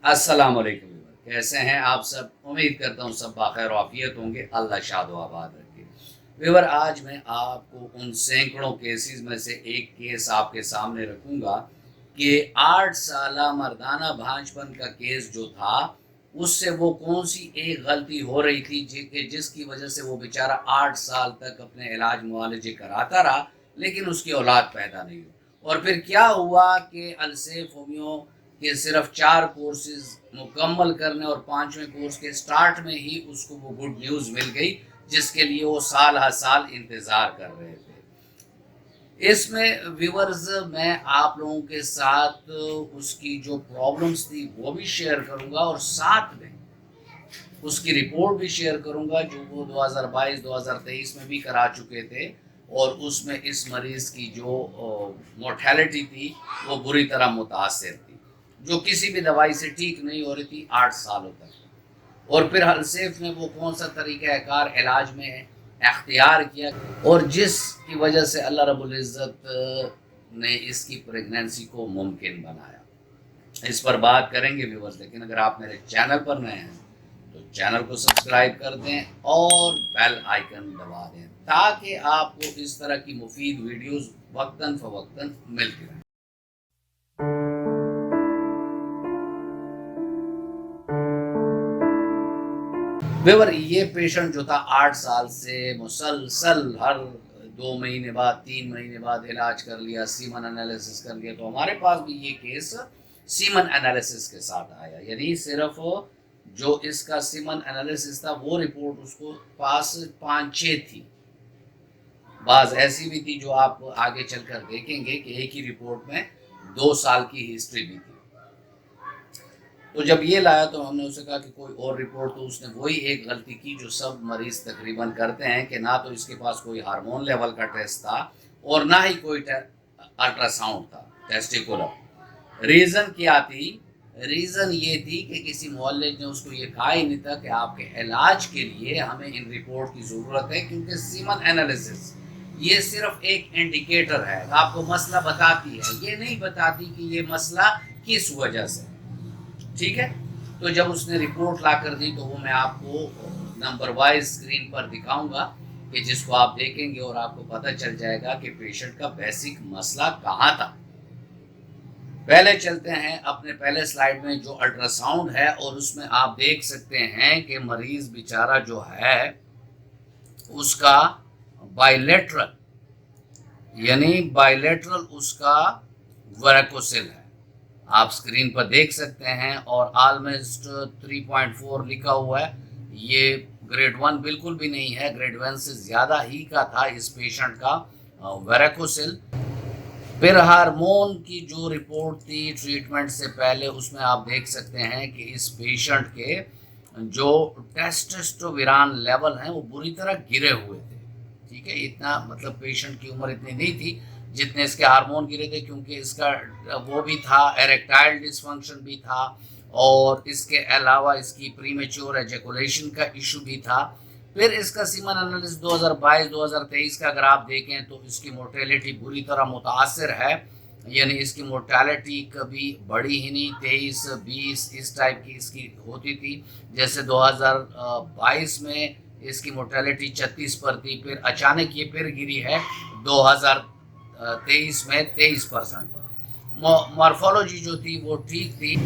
अस्सलाम वालेकुम। कैसे हैं आप सब? उम्मीद करता हूँ सब बाखैर आफियत होंगे। अल्लाह शाद व आबाद रखे। व्यूअर, आज मैं आपको उन सैकड़ों केसेस में से एक केस आपके सामने रखूँगा कि 8 साला मर्दाना भांजपन का केस जो था, उससे वो कौन-सी एक गलती हो रही थी जिसकी वजह से वो बेचारा 8 साल तक अपने इलाज मुआलजे कराता रहा, लेकिन उसकी औलाद पैदा नहीं हुई। और फिर क्या हुआ कि अलसेफ होमियो कि सिर्फ 4 कोर्सेज मुकम्मल करने और 5वें कोर्स के स्टार्ट में ही उसको वो गुड न्यूज़ मिल गई, जिसके लिए वो साल हर साल इंतज़ार कर रहे थे। इसमें व्यूअर्स, मैं आप लोगों के साथ उसकी जो प्रॉब्लम्स थी वो भी शेयर करूंगा और साथ में उसकी रिपोर्ट भी शेयर करूंगा जो वो 2022-2023 में भी करा चुके थे। और उसमें इस मरीज़ की जो मोर्टेलिटी थी वो बुरी तरह मुतासर थी, जो किसी भी दवाई से ठीक नहीं हो रही थी 8 सालों तक। और फिर हलसेफ ने वो कौन सा तरीक़ा कार इलाज में अख्तियार किया और जिसकी वजह से अल्लाह रब्बुल इज़्ज़त ने इसकी प्रेगनेंसी को मुमकिन बनाया। इस पर बात करेंगे व्यूअर्स, लेकिन अगर आप मेरे चैनल पर नए हैं तो चैनल को सब्सक्राइब कर दें और बेल आइकन दबा दें ताकि आपको इस तरह की मुफीद वीडियोस वक्तन फ़वक्तन मिलती रहें। व्यूअर, ये पेशेंट जो था 8 साल से मुसलसल हर 2 महीने बाद 3 महीने बाद इलाज कर लिया, सीमन एनालिसिस कर लिया, तो हमारे पास भी ये केस सीमन एनालिसिस के साथ आया। यानी सिर्फ जो इसका सीमन एनालिसिस था वो रिपोर्ट उसको पास 5-6 थी। बाज़ ऐसी भी थी जो आप आगे चलकर देखेंगे कि एक ही रिपोर्ट में 2 साल की हिस्ट्री भी थी। तो जब ये लाया तो हमने उसे कहा कि कोई और रिपोर्ट, तो उसने वही एक गलती की जो सब मरीज़ तकरीबन करते हैं कि ना तो इसके पास कोई हार्मोन लेवल का टेस्ट था और ना ही कोई अल्ट्रासाउंड था टेस्टिकुलर। रीज़न क्या थी? रीज़न ये थी कि किसी मोहल्ले ने उसको ये कहा ही नहीं था कि आपके इलाज के लिए हमें इन रिपोर्ट की ज़रूरत है, क्योंकि सीमन एनालिसिस ये सिर्फ एक इंडिकेटर है, आपको मसला बताती है, ये नहीं बताती कि ये मसला किस वजह से। ठीक है, तो जब उसने रिपोर्ट ला कर दी तो वो मैं आपको नंबर वाइज स्क्रीन पर दिखाऊंगा कि जिसको आप देखेंगे और आपको पता चल जाएगा कि पेशेंट का बेसिक मसला कहाँ था। पहले चलते हैं अपने पहले स्लाइड में जो अल्ट्रासाउंड है, और उसमें आप देख सकते हैं कि मरीज बेचारा जो है उसका बायलेटरल उसका वेरिकोसिल है, आप स्क्रीन पर देख सकते हैं। और ऑलमोस्ट 3.4 लिखा हुआ है। ये ग्रेड 1 बिल्कुल भी नहीं है, ग्रेड 1 से ज़्यादा ही का था इस पेशेंट का वेरिकोसिल। फिर हार्मोन की जो रिपोर्ट थी ट्रीटमेंट से पहले, उसमें आप देख सकते हैं कि इस पेशेंट के जो टेस्टोस्टेरोन लेवल हैं वो बुरी तरह गिरे हुए थे। ठीक है, इतना मतलब पेशेंट की उम्र इतनी नहीं थी जितने इसके हार्मोन गिरे थे, क्योंकि इसका वो भी था, एरेक्टाइल डिसफंक्शन भी था, और इसके अलावा इसकी प्रीमेच्योर एजैकुलेशन का इशू भी था। फिर इसका सीमन एनालिसिस 2022-2023 का अगर आप देखें तो इसकी मोर्टेलिटी बुरी तरह मुतासर है, यानी इसकी मोर्टेलिटी कभी बढ़ी ही नहीं, 23-20 इस टाइप की इसकी होती थी। जैसे 2022 में इसकी मोर्टेलिटी 36 पर थी, फिर अचानक ये फिर गिरी है 2023 में 23% पर। मॉर्फोलॉजी जो थी वो ठीक थी।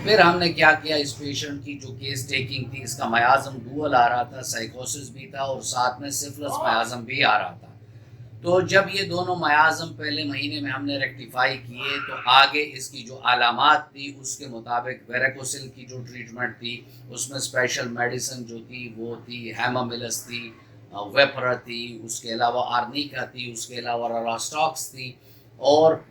फिर हमने क्या किया, इस पेशेंट की जो केस टेकिंग थी, इसका मयाज़म डुअल आ रहा था, साइकोसिस भी था और साथ में सिफिलिस मयाज़म भी आ रहा था। तो जब ये दोनों मयाज़म पहले महीने में हमने रेक्टिफाई किए तो आगे इसकी जो अलामात थी उसके मुताबिक वेरिकोसिल की जो ट्रीटमेंट थी उसमें स्पेशल मेडिसिन जो थी वो थी हेमामिलस थी, वेपरा थी, उसके अलावा आर्निका थी, उसके अलावा रास्टॉक्स थी, और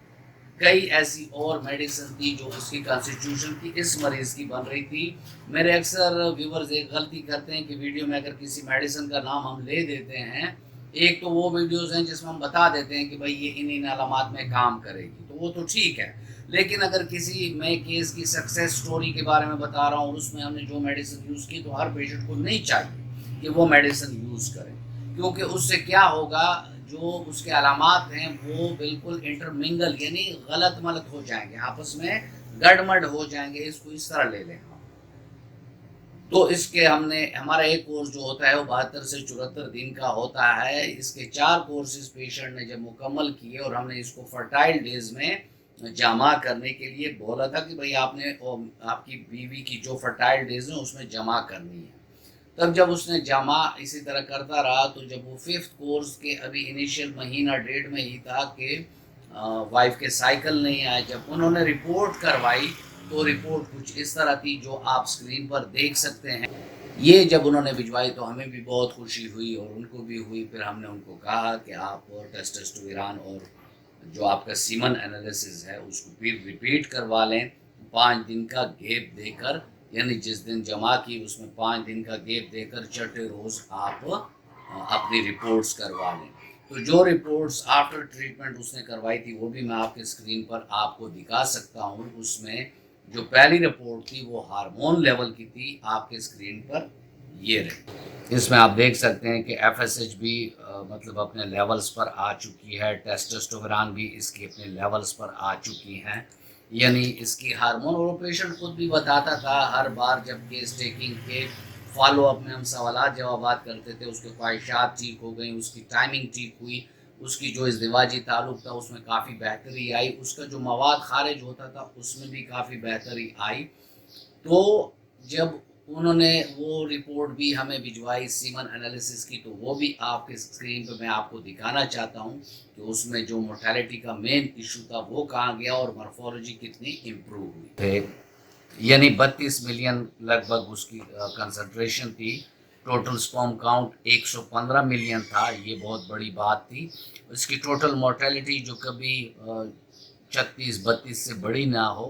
कई ऐसी और मेडिसिन थी जो उसकी कॉन्स्टिट्यूशन की इस मरीज़ की बन रही थी। मेरे अक्सर व्यूवर्स एक गलती करते हैं कि वीडियो में अगर किसी मेडिसिन का नाम हम ले देते हैं, एक तो वो वीडियोस हैं जिसमें हम बता देते हैं कि भाई ये इन अलामात में काम करेगी, तो वो तो ठीक है, लेकिन अगर किसी मैं केस की सक्सेस स्टोरी के बारे में बता रहा हूँ और उसमें हमने जो मेडिसिन यूज़ की, तो हर पेशेंट को नहीं चाहिए कि वो मेडिसिन यूज़ करें, क्योंकि उससे क्या होगा, जो उसके अलामात हैं वो बिल्कुल इंटरमिंगल यानी गलत मलत हो जाएंगे, आपस में गड़मड़ हो जाएंगे, इसको इस तरह ले लें। तो इसके हमने हमारा एक कोर्स जो होता है वो 72 से 74 दिन का होता है। इसके 4 कोर्सेज पेशेंट ने जब मुकम्मल किए और हमने इसको फर्टाइल डेज में जमा करने के लिए बोला था कि भाई आपने आपकी बीवी की जो फर्टाइल डेज हैं उसमें जमा करनी है। तब जब उसने जमा इसी तरह करता रहा, तो जब वो 5th कोर्स के अभी इनिशियल महीना डेढ़ में ही था कि वाइफ के साइकिल नहीं आए, जब उन्होंने रिपोर्ट करवाई तो रिपोर्ट कुछ इस तरह थी जो आप स्क्रीन पर देख सकते हैं। ये जब उन्होंने भिजवाई तो हमें भी बहुत खुशी हुई और उनको भी हुई। फिर हमने उनको कहा कि आप टेस्टोस्टेरोन और जो आपका सीमन एनालिसिस है उसको फिर रिपीट करवा लें 5 दिन का गैप देकर, यानी जिस दिन जमा की उसमें 5 दिन का गैप देकर छठे रोज़ आप अपनी रिपोर्ट्स करवा लें। तो जो रिपोर्ट्स आफ्टर ट्रीटमेंट उसने करवाई थी वो भी मैं आपके स्क्रीन पर आपको दिखा सकता हूँ। उसमें जो पहली रिपोर्ट थी वो हार्मोन लेवल की थी, आपके स्क्रीन पर ये रही। इसमें आप देख सकते हैं कि FSH भी मतलब अपने लेवल्स पर आ चुकी है, टेस्टोस्टेरोन भी इसकी अपने लेवल्स पर आ चुकी हैं, यानी इसकी हार्मोन। और पेशेंट खुद भी बताता था हर बार जब केस टेकिंग के फॉलो अप में हम सवाल जवाब करते थे, उसके ख्वाहिशात ठीक हो गई, उसकी टाइमिंग ठीक हुई, उसकी जो इज़दिवाजी ताल्लुक़ था उसमें काफ़ी बेहतरी आई, उसका जो मवाद खारिज होता था उसमें भी काफ़ी बेहतरी आई। तो जब उन्होंने वो रिपोर्ट भी हमें भिजवाई सीमन एनालिसिस की, तो वो भी आपके स्क्रीन पे मैं आपको दिखाना चाहता हूँ कि उसमें जो मोर्टेलिटी का मेन इशू था वो कहाँ गया और मॉर्फोलॉजी कितनी इम्प्रूव हुई। यानी 32 मिलियन लगभग उसकी कंसंट्रेशन थी। टोटल स्पर्म काउंट 115 मिलियन था, ये बहुत बड़ी बात थी। इसकी टोटल मोर्टेलिटी जो कभी 36-32 से बड़ी ना हो,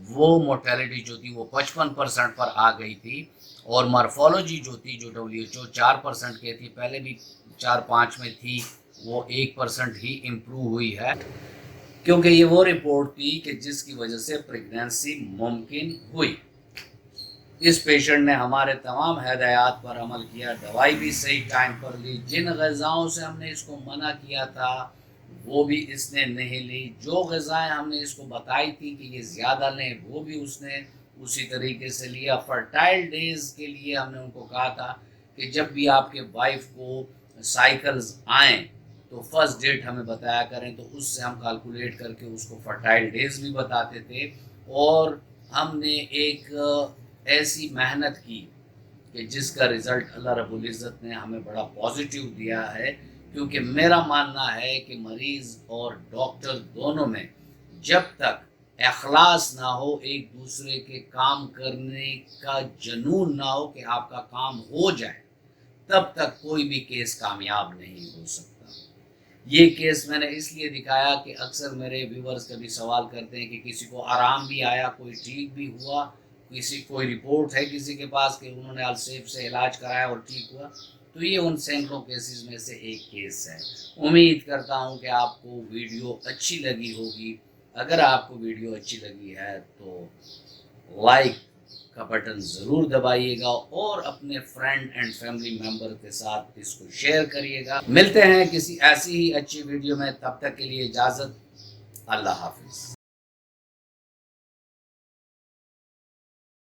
वो मोर्टेलिटी जो थी वो 55% पर आ गई थी। और मॉर्फोलॉजी जो थी, जो WHO 4% के थी, पहले भी 4-5 में थी, वो 1% ही इम्प्रूव हुई है, क्योंकि ये वो रिपोर्ट थी कि जिसकी वजह से प्रेगनेंसी मुमकिन हुई। इस पेशेंट ने हमारे तमाम हिदायत पर अमल किया, दवाई भी सही टाइम पर ली, जिन ग़िज़ाओं से हमने इसको मना किया था वो भी इसने नहीं ली, जो ग़िज़ाएँ हमने इसको बताई थी कि ये ज़्यादा लें वो भी उसने उसी तरीके से लिया। फर्टाइल डेज़ के लिए हमने उनको कहा था कि जब भी आपके वाइफ को साइकिल्स आएँ तो फर्स्ट डेट हमें बताया करें, तो उससे हम कैलकुलेट करके उसको फर्टाइल डेज़ भी बताते थे। और हमने एक ऐसी मेहनत की कि जिसका रिज़ल्ट अल्लाह रब्बुल इज़्ज़त ने हमें बड़ा पॉजिटिव दिया है, क्योंकि मेरा मानना है कि मरीज़ और डॉक्टर दोनों में जब तक इखलास ना हो, एक दूसरे के काम करने का जुनून ना हो कि आपका काम हो जाए, तब तक कोई भी केस कामयाब नहीं हो सकता। ये केस मैंने इसलिए दिखाया कि अक्सर मेरे व्यूवर्स कभी सवाल करते हैं कि किसी को आराम भी आया, कोई ठीक भी हुआ, कोई रिपोर्ट है किसी के पास कि उन्होंने अलसेफ से इलाज कराया और ठीक हुआ। तो ये उन सैकड़ों केसेस में से एक केस है। उम्मीद करता हूँ कि आपको वीडियो अच्छी लगी होगी। अगर आपको वीडियो अच्छी लगी है तो लाइक का बटन ज़रूर दबाइएगा और अपने फ्रेंड एंड फैमिली मेम्बर के साथ इसको शेयर करिएगा। मिलते हैं किसी ऐसी ही अच्छी वीडियो में, तब तक के लिए इजाज़त। अल्लाह हाफिज़।